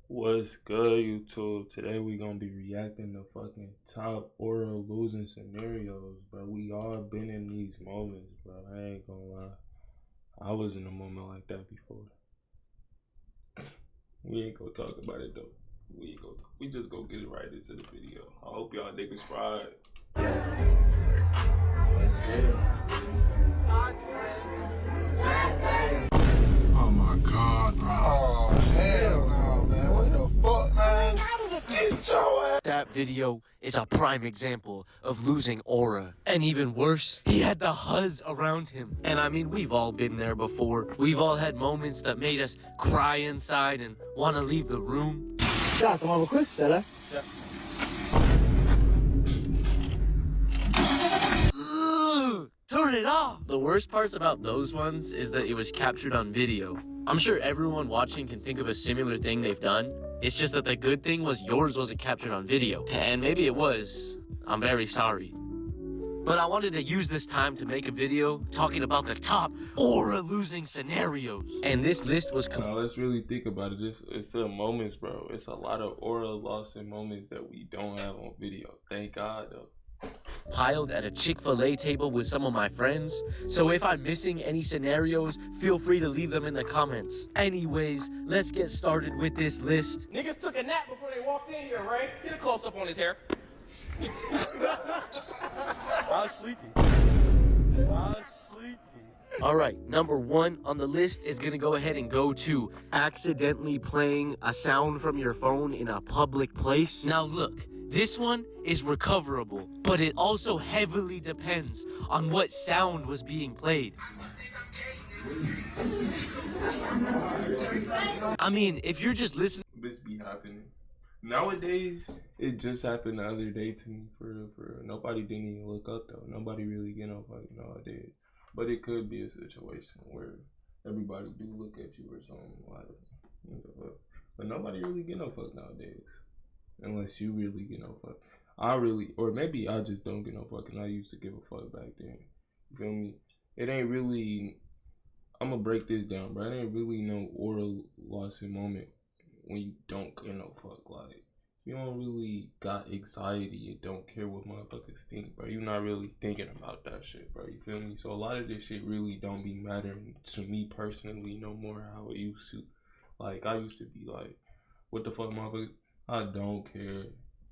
What's good, YouTube? Today we gonna be reacting to fucking top Aura losing scenarios, bro. We all been in these moments, bro. I ain't gonna lie. I was in a moment like that before. We ain't gonna talk about it though. We ain't gonna. We just gonna get right into the video. I hope y'all niggas fried. Oh my god, bro. Oh, hell no, man. What the fuck, man? Get your ass. That video is a prime example of losing aura. And even worse, he had the huzz around him. And I mean, we've all been there before. We've all had moments that made us cry inside and want to leave the room. Ja, kom maar wel kus stellen. Ugh, turn it off! The worst parts about those ones is that it was captured on video. I'm sure everyone watching can think of a similar thing they've done. It's just that the good thing was yours wasn't captured on video. And maybe it was. I'm very sorry. But I wanted to use this time to make a video talking about the top aura losing scenarios. And this list was Now let's really think about it. It's the moments, bro. It's a lot of aura loss in moments that we don't have on video. Thank God, though. Piled at a Chick-fil-A table with some of my friends. So if I'm missing any scenarios, feel free to leave them in the comments. Anyways, let's get started with this list. Niggas took a nap before they walked in here, Ray. Get a close up on his hair. I was sleepy. Alright, number 1 on the list is gonna go ahead and go to accidentally playing a sound from your phone in a public place. Now look, this one is recoverable, but it also heavily depends on what sound was being played. I mean, if you're just listening, This be happening. Nowadays, it just happened the other day to me. For real, for real. Nobody didn't even look up though. Nobody really get no fuck nowadays. But it could be a situation where everybody do look at you or something like, what the fuck. But nobody really get no fuck nowadays, unless you really get no fuck. Or maybe I just don't get no fuck, and I used to give a fuck back then. You feel me? It ain't really. I'm gonna break this down, bro. It ain't really no aura lossing moment when you don't get no fuck. Like, you don't really got anxiety and don't care what motherfuckers think, bro. You not really thinking about that shit, bro. You feel me? So a lot of this shit really don't be mattering to me personally no more how it used to. Like, I used to be like, what the fuck, motherfucker? I don't care.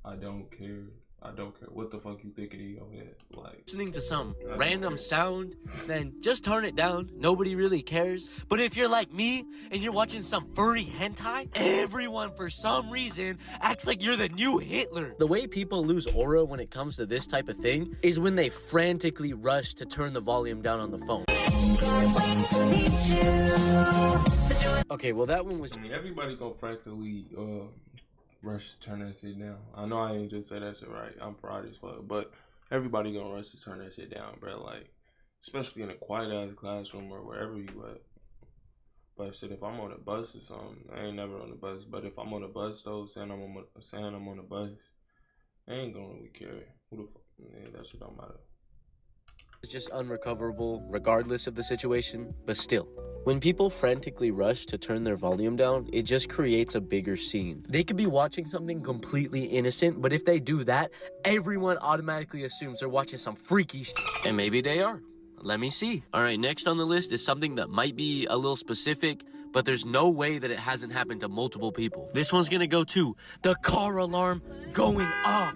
I don't care. I don't care what the fuck you think it in your head. Like, listening to some random sound, then just turn it down. Nobody really cares. But if you're like me and you're watching some furry hentai, everyone for some reason acts like you're the new Hitler. The way people lose aura when it comes to this type of thing is when they frantically rush to turn the volume down on the phone. Okay, well that one was... I mean, everybody gonna practically rush to turn that shit down. I know I ain't just say that shit right. I'm fried as fuck, but everybody gonna rush to turn that shit down, bro. Like, especially in a quiet ass classroom or wherever you at. But shit, if I'm on a bus or something, I ain't never on the bus. But if I'm on a bus though, saying I'm on a bus, I ain't gonna really care. Who the fuck? Yeah, that shit don't matter. It's just unrecoverable regardless of the situation, but still. When people frantically rush to turn their volume down, it just creates a bigger scene. They could be watching something completely innocent, but if they do that, everyone automatically assumes they're watching some freaky shit. And maybe they are. Let me see. Alright, next on the list is something that might be a little specific, but there's no way that it hasn't happened to multiple people. This one's gonna go to the car alarm going off.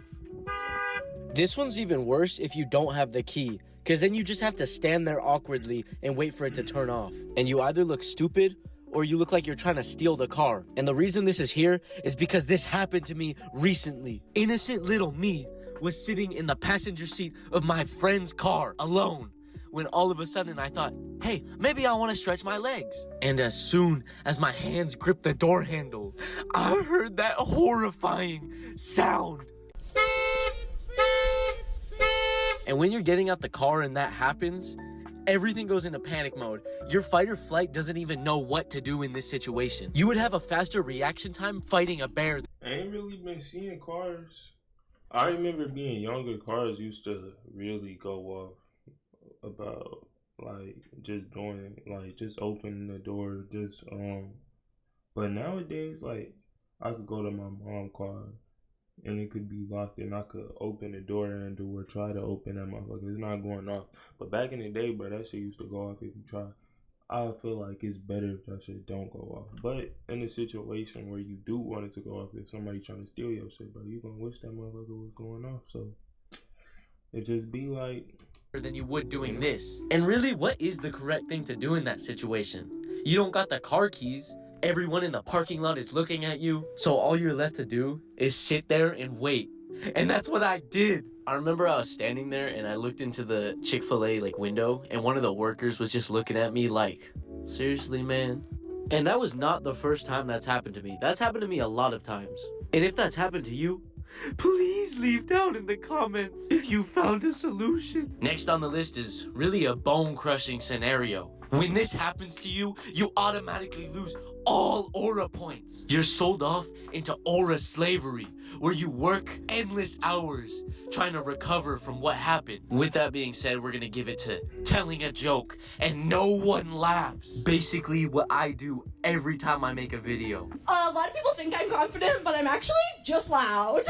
This one's even worse if you don't have the key, because then you just have to stand there awkwardly and wait for it to turn off. And you either look stupid or you look like you're trying to steal the car. And the reason this is here is because this happened to me recently. Innocent little me was sitting in the passenger seat of my friend's car alone, when all of a sudden I thought, hey, maybe I want to stretch my legs. And as soon as my hands gripped the door handle, I heard that horrifying sound. And when you're getting out the car and that happens, everything goes into panic mode. Your fight or flight doesn't even know what to do in this situation. You would have a faster reaction time fighting a bear. I ain't really been seeing cars. I remember being younger, cars used to really go off about like just doing, like just opening the door, just but nowadays, like, I could go to my mom's car and it could be locked and I could open the door and or try to open that motherfucker. It's not going off. But back in the day, bro, that shit used to go off if you try. I feel like it's better if that shit don't go off. But in a situation where you do want it to go off, if somebody trying to steal your shit, bro, you gonna wish that motherfucker was going off. So it just be like, than you would doing this. And really, what is the correct thing to do in that situation? You don't got the car keys. Everyone in the parking lot is looking at you. So all you're left to do is sit there and wait. And that's what I did. I remember I was standing there and I looked into the Chick-fil-A like window and one of the workers was just looking at me like, seriously, man? And that was not the first time that's happened to me. That's happened to me a lot of times. And if that's happened to you, please leave down in the comments if you found a solution. Next on the list is really a bone-crushing scenario. When this happens to you, you automatically lose all aura points. You're sold off into aura slavery, where you work endless hours trying to recover from what happened. With that being said, we're gonna give it to telling a joke and no one laughs. Basically what I do every time I make a video. A lot of people think I'm confident, but I'm actually just loud.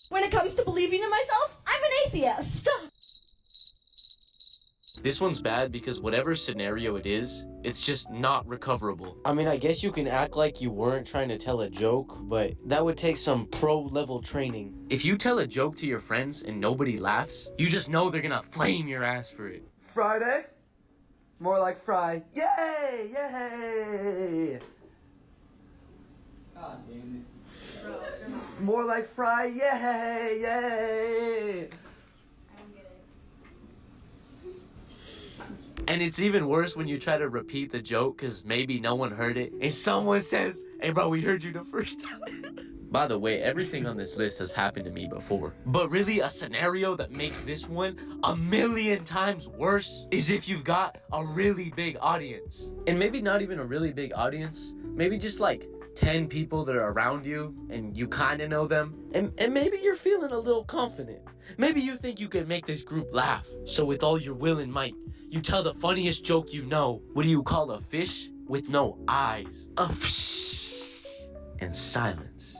When it comes to believing in myself, I'm an atheist. This one's bad because whatever scenario it is, it's just not recoverable. I mean, I guess you can act like you weren't trying to tell a joke, but that would take some pro-level training. If you tell a joke to your friends and nobody laughs, you just know they're gonna flame your ass for it. Friday? More like fry. Yay! Yay! God damn it. More like fry. Yay! Yay! And it's even worse when you try to repeat the joke because maybe no one heard it. And someone says, hey bro, we heard you the first time. By the way, everything on this list has happened to me before. But really a scenario that makes this one 1,000,000 times worse is if you've got a really big audience. And maybe not even a really big audience. Maybe just like 10 people that are around you and you kind of know them. And maybe you're feeling a little confident. Maybe you think you can make this group laugh. So with all your will and might, you tell the funniest joke you know. What do you call a fish with no eyes? A fish. And silence.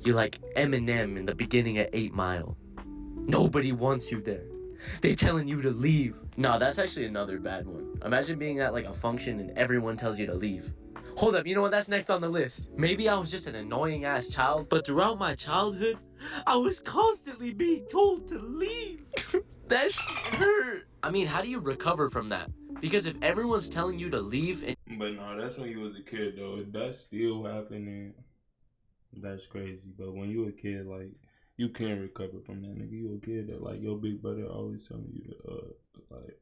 You're like Eminem in the beginning of 8 Mile. Nobody wants you there. They telling you to leave. No, that's actually another bad one. Imagine being at like a function and everyone tells you to leave. Hold up, you know what? That's next on the list. Maybe I was just an annoying ass child, but throughout my childhood, I was constantly being told to leave. That shit hurt. I mean, how do you recover from that? Because if everyone's telling you to leave and... But no, that's when you was a kid though. If that's still happening, that's crazy. But when you a kid, like, you can't recover from that, nigga. You a kid that, like, your big brother always telling you to, like,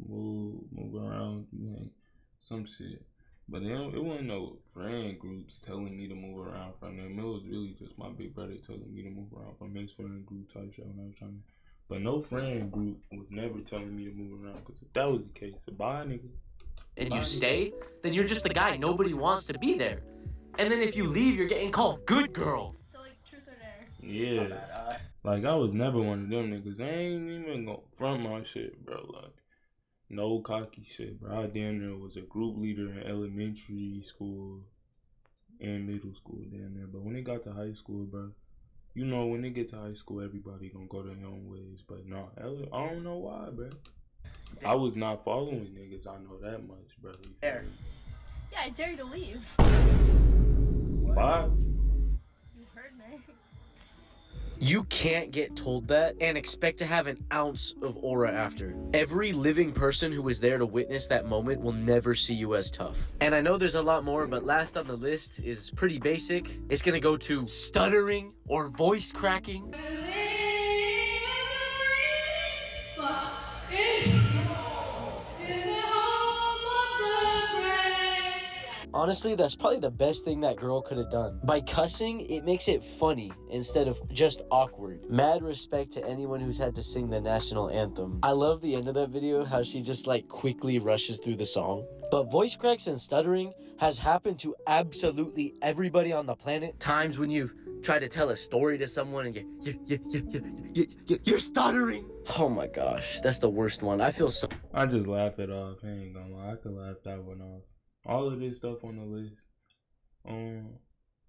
move around, like, some shit. But it wasn't no friend groups telling me to move around from them. It was really just my big brother telling me to move around from his friend group type shit when I was trying to. But no friend group was never telling me to move around. Because if that was the case, bye, nigga. And you stay, then you're just the guy nobody wants to be there. And then if you leave, you're getting called good girl. So like truth or dare? Yeah. Like, I was never one of them niggas. I ain't even gonna front my shit, bro. Like, no cocky shit, bro. I damn near was a group leader in elementary school and middle school damn near. But when it got to high school, bro, you know, when they get to high school, everybody gonna go their own ways. But no, I don't know why, bro. I was not following niggas, I know that much, bro. Yeah, I dare you to leave. Why? You heard me. You can't get told that and expect to have an ounce of aura after. Every living person who was there to witness that moment will never see you as tough. And I know there's a lot more, but last on the list is pretty basic. It's gonna go to stuttering or voice cracking. Honestly, that's probably the best thing that girl could have done. By cussing, it makes it funny instead of just awkward. Mad respect to anyone who's had to sing the national anthem. I love the end of that video, how she just like quickly rushes through the song. But voice cracks and stuttering has happened to absolutely everybody on the planet. Times when you've tried to tell a story to someone and you're stuttering. Oh my gosh, that's the worst one. I feel so... I just laugh it off. I ain't gonna lie. I could laugh that one off. All of this stuff on the list,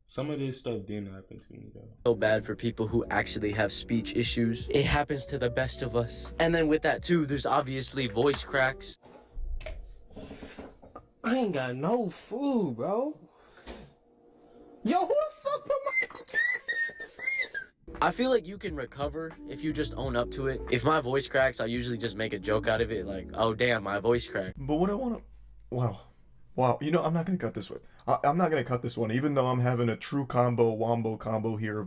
Some of this stuff didn't happen to me though. So bad for people who actually have speech issues. It happens to the best of us. And then with that too, there's obviously voice cracks. I ain't got no food, bro. Yo, who the fuck put Michael Jackson in the freezer? I feel like you can recover if you just own up to it. If my voice cracks, I usually just make a joke out of it, like, oh damn, my voice cracked. But what I want to, wow. You know, I'm not gonna cut this one. I'm not gonna cut this one, even though I'm having a true wombo combo here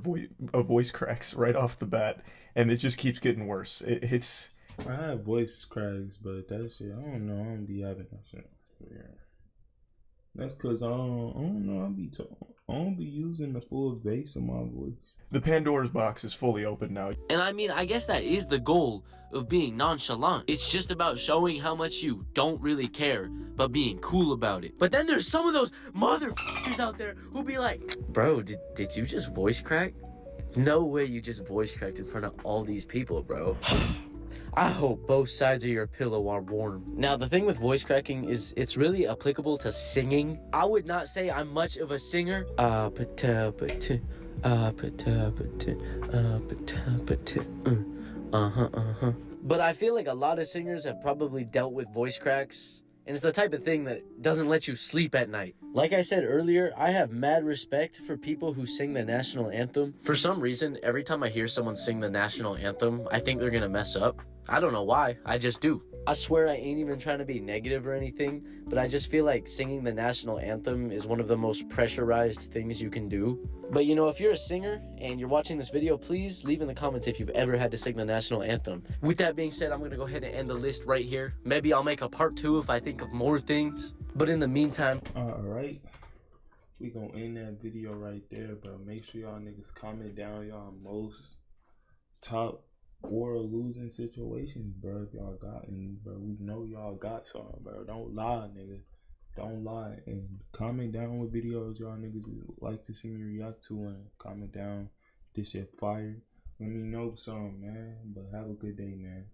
of voice cracks right off the bat, and it just keeps getting worse. It's. I have voice cracks, but that shit, I don't know. I don't be having that shit. Yeah. That's cause I don't know. I don't be using the full bass of my voice. The Pandora's box is fully open now. And I mean, I guess that is the goal of being nonchalant. It's just about showing how much you don't really care, but being cool about it. But then there's some of those motherfuckers out there who be like, bro, did you just voice crack? No way you just voice cracked in front of all these people, bro. I hope both sides of your pillow are warm. Now, the thing with voice cracking is it's really applicable to singing. I would not say I'm much of a singer. But I feel like a lot of singers have probably dealt with voice cracks, and it's the type of thing that doesn't let you sleep at night. Like I said earlier, I have mad respect for people who sing the national anthem. For some reason, every time I hear someone sing the national anthem, I think they're gonna mess up. I don't know why, I just do. I swear I ain't even trying to be negative or anything, but I just feel like singing the national anthem is one of the most pressurized things you can do. But you know, if you're a singer and you're watching this video, please leave in the comments if you've ever had to sing the national anthem. With that being said, I'm gonna go ahead and end the list right here. Maybe I'll make a part 2 if I think of more things. But in the meantime, alright, we gonna end that video right there, bro. Make sure y'all niggas comment down y'all most top or losing situations, bro. If y'all got any, bro, we know y'all got some, bro. Don't lie, nigga. Don't lie. And comment down what videos y'all niggas would like to see me react to, and comment down this shit fire. Let me know some, man. But have a good day, man.